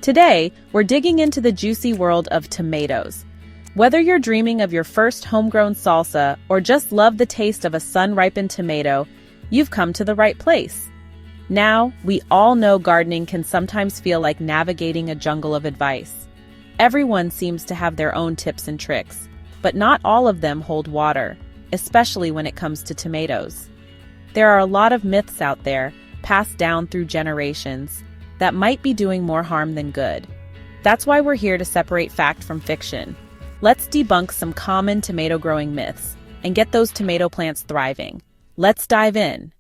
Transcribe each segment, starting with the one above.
Today, we're digging into the juicy world of tomatoes. Whether you're dreaming of your first homegrown salsa or just love the taste of a sun-ripened tomato, you've come to the right place. Now, we all know gardening can sometimes feel like navigating a jungle of advice. Everyone seems to have their own tips and tricks, but not all of them hold water, especially when it comes to tomatoes. There are a lot of myths out there, passed down through generations, that might be doing more harm than good. That's why we're here to separate fact from fiction. Let's debunk some common tomato-growing myths and get those tomato plants thriving. Let's dive in.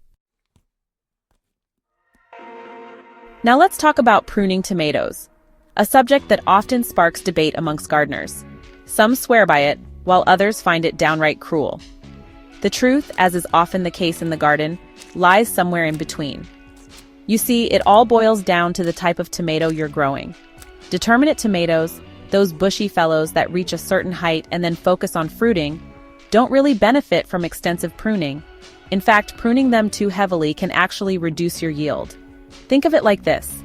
Now let's talk about pruning tomatoes, a subject that often sparks debate amongst gardeners. Some swear by it, while others find it downright cruel. The truth, as is often the case in the garden, lies somewhere in between. You see, it all boils down to the type of tomato you're growing. Determinate tomatoes, those bushy fellows that reach a certain height and then focus on fruiting, don't really benefit from extensive pruning. In fact, pruning them too heavily can actually reduce your yield. Think of it like this.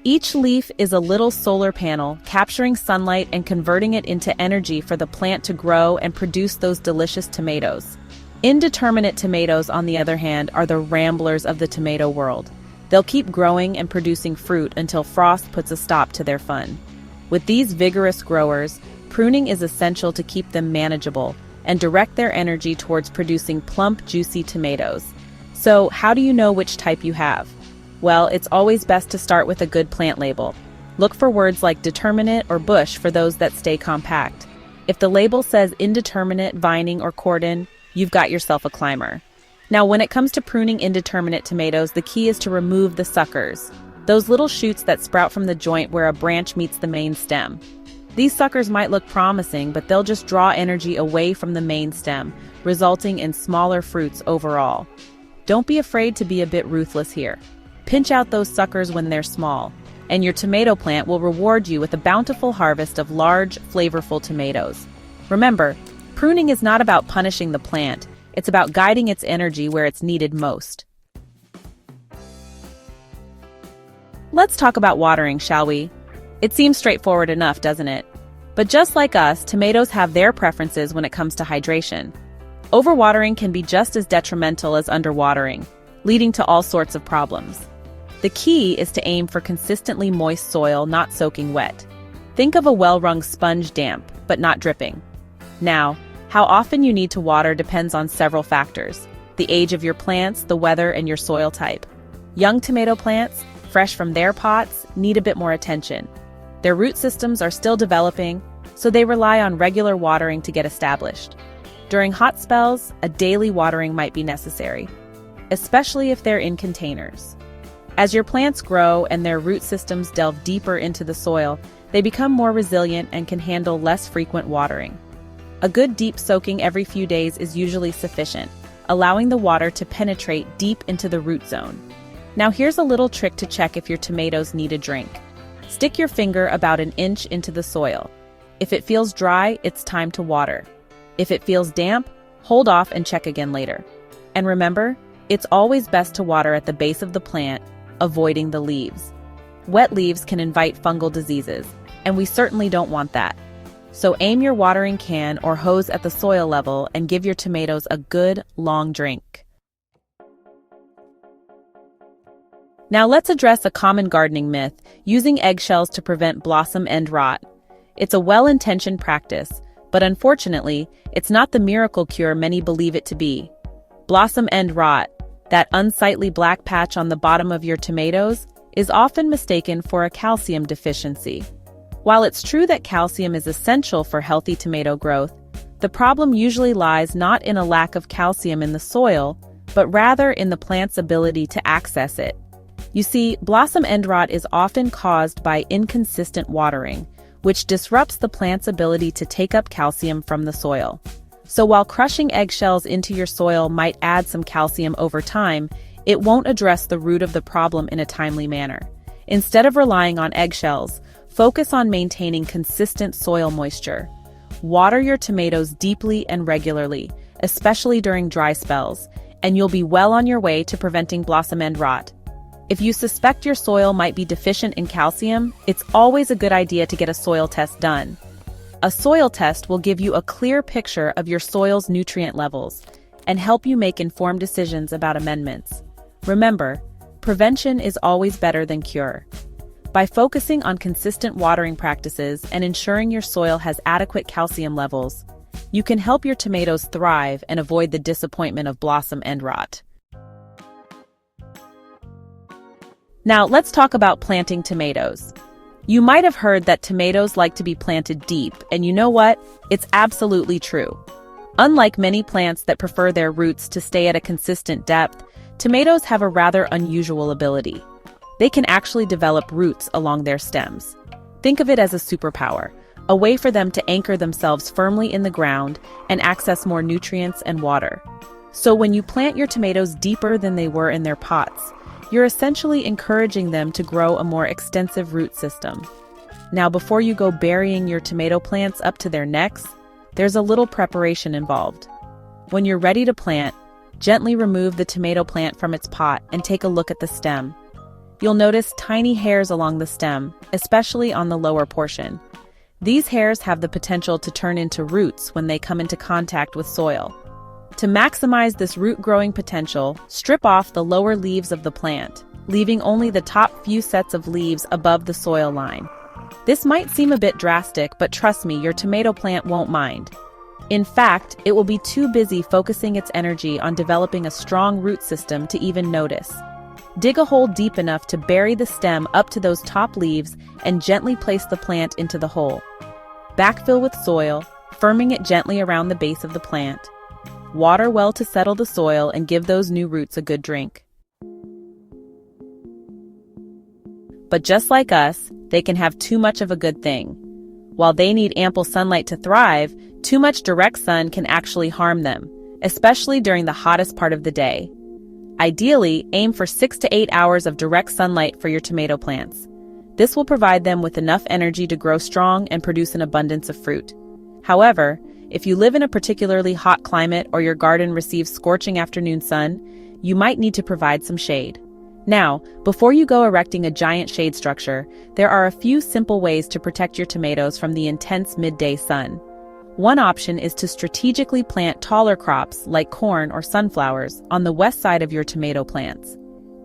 Each leaf is a little solar panel capturing sunlight and converting it into energy for the plant to grow and produce those delicious tomatoes. Indeterminate tomatoes, on the other hand, are the ramblers of the tomato world. They'll keep growing and producing fruit until frost puts a stop to their fun. With these vigorous growers, pruning is essential to keep them manageable and direct their energy towards producing plump, juicy tomatoes. So, how do you know which type you have? Well, it's always best to start with a good plant label. Look for words like determinate or bush for those that stay compact. If the label says indeterminate, vining, or cordon, you've got yourself a climber. Now, when it comes to pruning indeterminate tomatoes, the key is to remove the suckers, those little shoots that sprout from the joint where a branch meets the main stem. These suckers might look promising, but they'll just draw energy away from the main stem, resulting in smaller fruits overall. Don't be afraid to be a bit ruthless here. Pinch out those suckers when they're small, and your tomato plant will reward you with a bountiful harvest of large, flavorful tomatoes. Remember, pruning is not about punishing the plant, it's about guiding its energy where it's needed most. Let's talk about watering, shall we? It seems straightforward enough, doesn't it? But just like us, tomatoes have their preferences when it comes to hydration. Overwatering can be just as detrimental as underwatering, leading to all sorts of problems. The key is to aim for consistently moist soil, not soaking wet. Think of a well-wrung sponge, damp, but not dripping. Now, how often you need to water depends on several factors: the age of your plants, the weather, and your soil type. Young tomato plants, fresh from their pots, need a bit more attention. Their root systems are still developing, so they rely on regular watering to get established. During hot spells, a daily watering might be necessary, especially if they're in containers. As your plants grow and their root systems delve deeper into the soil, they become more resilient and can handle less frequent watering. A good deep soaking every few days is usually sufficient, allowing the water to penetrate deep into the root zone. Now here's a little trick to check if your tomatoes need a drink. Stick your finger about an inch into the soil. If it feels dry, it's time to water. If it feels damp, hold off and check again later. And remember, it's always best to water at the base of the plant, avoiding the leaves. Wet leaves can invite fungal diseases, and we certainly don't want that. So aim your watering can or hose at the soil level and give your tomatoes a good, long drink. Now let's address a common gardening myth, using eggshells to prevent blossom end rot. It's a well-intentioned practice, but unfortunately, it's not the miracle cure many believe it to be. Blossom end rot, that unsightly black patch on the bottom of your tomatoes, is often mistaken for a calcium deficiency. While it's true that calcium is essential for healthy tomato growth, the problem usually lies not in a lack of calcium in the soil, but rather in the plant's ability to access it. You see, blossom end rot is often caused by inconsistent watering, which disrupts the plant's ability to take up calcium from the soil. So while crushing eggshells into your soil might add some calcium over time, it won't address the root of the problem in a timely manner. Instead of relying on eggshells, focus on maintaining consistent soil moisture. Water your tomatoes deeply and regularly, especially during dry spells, and you'll be well on your way to preventing blossom end rot. If you suspect your soil might be deficient in calcium, it's always a good idea to get a soil test done. A soil test will give you a clear picture of your soil's nutrient levels and help you make informed decisions about amendments. Remember, prevention is always better than cure. By focusing on consistent watering practices and ensuring your soil has adequate calcium levels, you can help your tomatoes thrive and avoid the disappointment of blossom end rot. Now, let's talk about planting tomatoes. You might have heard that tomatoes like to be planted deep, and you know what? It's absolutely true. Unlike many plants that prefer their roots to stay at a consistent depth, tomatoes have a rather unusual ability. They can actually develop roots along their stems. Think of it as a superpower, a way for them to anchor themselves firmly in the ground and access more nutrients and water. So when you plant your tomatoes deeper than they were in their pots, you're essentially encouraging them to grow a more extensive root system. Now, before you go burying your tomato plants up to their necks, there's a little preparation involved. When you're ready to plant, gently remove the tomato plant from its pot and take a look at the stem. You'll notice tiny hairs along the stem, especially on the lower portion. These hairs have the potential to turn into roots when they come into contact with soil. To maximize this root growing potential, strip off the lower leaves of the plant, leaving only the top few sets of leaves above the soil line. This might seem a bit drastic, but trust me, your tomato plant won't mind. In fact, it will be too busy focusing its energy on developing a strong root system to even notice. Dig a hole deep enough to bury the stem up to those top leaves and gently place the plant into the hole. Backfill with soil, firming it gently around the base of the plant. Water well to settle the soil and give those new roots a good drink. But just like us, they can have too much of a good thing. While they need ample sunlight to thrive, too much direct sun can actually harm them, especially during the hottest part of the day. Ideally, aim for 6 to 8 hours of direct sunlight for your tomato plants. This will provide them with enough energy to grow strong and produce an abundance of fruit. However, if you live in a particularly hot climate or your garden receives scorching afternoon sun, you might need to provide some shade. Now, before you go erecting a giant shade structure, there are a few simple ways to protect your tomatoes from the intense midday sun. One option is to strategically plant taller crops like corn or sunflowers on the west side of your tomato plants.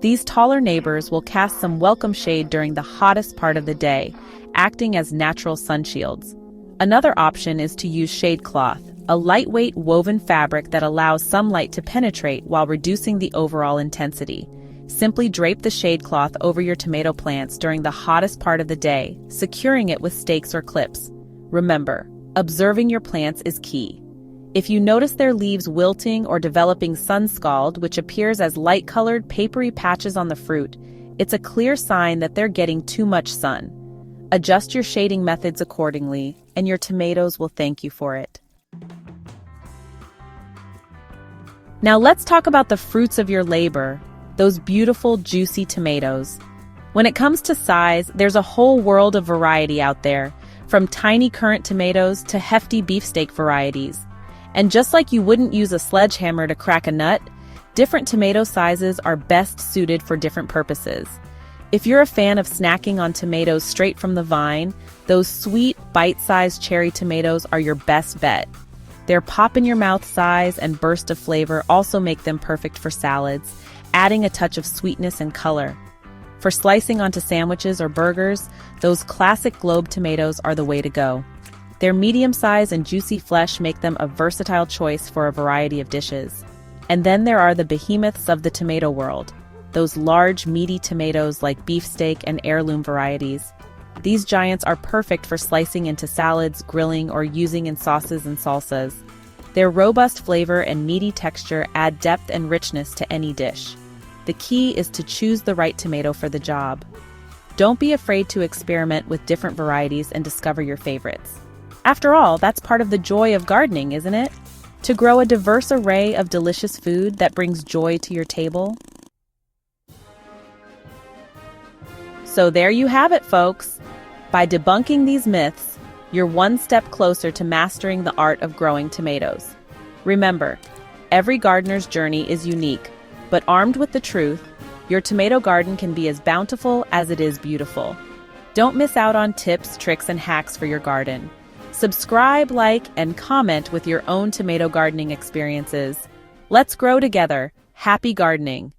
These taller neighbors will cast some welcome shade during the hottest part of the day, acting as natural sun shields. Another option is to use shade cloth, a lightweight woven fabric that allows sunlight to penetrate while reducing the overall intensity. Simply drape the shade cloth over your tomato plants during the hottest part of the day, securing it with stakes or clips. Remember, observing your plants is key. If you notice their leaves wilting or developing sun scald, which appears as light-colored, papery patches on the fruit, it's a clear sign that they're getting too much sun. Adjust your shading methods accordingly, and your tomatoes will thank you for it. Now let's talk about the fruits of your labor, those beautiful, juicy tomatoes. When it comes to size, there's a whole world of variety out there, from tiny currant tomatoes to hefty beefsteak varieties. And just like you wouldn't use a sledgehammer to crack a nut, different tomato sizes are best suited for different purposes. If you're a fan of snacking on tomatoes straight from the vine, those sweet, bite-sized cherry tomatoes are your best bet. Their pop-in-your-mouth size and burst of flavor also make them perfect for salads, adding a touch of sweetness and color. For slicing onto sandwiches or burgers, those classic globe tomatoes are the way to go. Their medium size and juicy flesh make them a versatile choice for a variety of dishes. And then there are the behemoths of the tomato world, those large, meaty tomatoes like beefsteak and heirloom varieties. These giants are perfect for slicing into salads, grilling, or using in sauces and salsas. Their robust flavor and meaty texture add depth and richness to any dish. The key is to choose the right tomato for the job. Don't be afraid to experiment with different varieties and discover your favorites. After all, that's part of the joy of gardening, isn't it? To grow a diverse array of delicious food that brings joy to your table. So there you have it, folks. By debunking these myths, you're one step closer to mastering the art of growing tomatoes. Remember, every gardener's journey is unique, but armed with the truth, your tomato garden can be as bountiful as it is beautiful. Don't miss out on tips, tricks, and hacks for your garden. Subscribe, like, and comment with your own tomato gardening experiences. Let's grow together. Happy gardening!